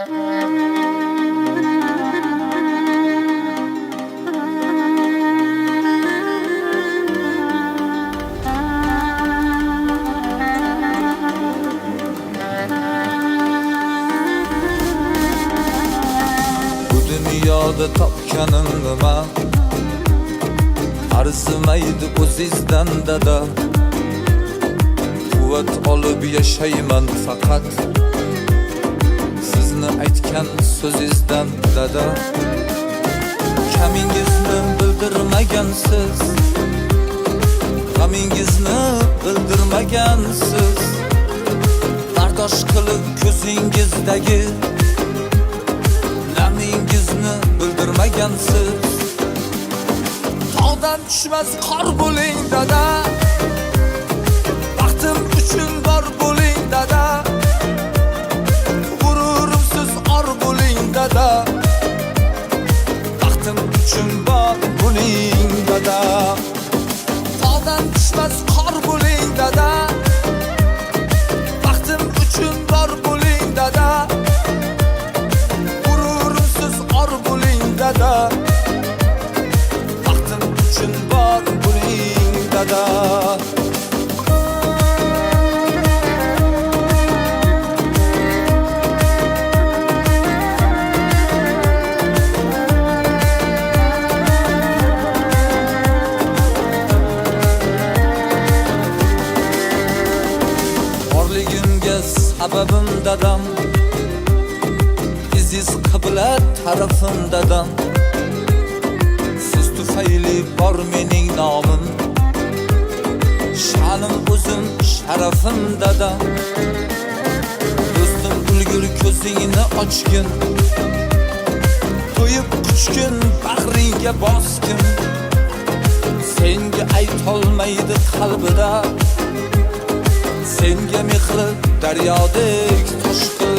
Dünyada topganim nima arzimaydi o'zizdan dada. Quvvat olib yashayman faqat sizni aytgan so'zingizdan dada. Kamingizni bildirmagansiz, g'amingizni bildirmagansiz. Bardosh qilib ko'zingizdagi namingizni bildirmagansiz. Tog'dan tushmas qor bo'ling dada, baxtim uchun bor bo'ling dada. G'ururimsiz or bo'ling dada, baxtim uchun bor bo'ling dada. Tog'dan tushmas qor bo'ling dada, baxtim uchun bor bo'ling dada. Dada, baxtim uchun bor bo'ling dada. Borligimga sababim dadam, iziz qibla tarafim dadam. Siz tufayli bor mening nomim, sha'nim o'zim, sharafim dadam. Do'stim ulgur ko'zingni ochgin, to'yib quchgin, bag'ringga bosgin. Senga aytolmaydi qalbida, senga mehri daryodek toshqin.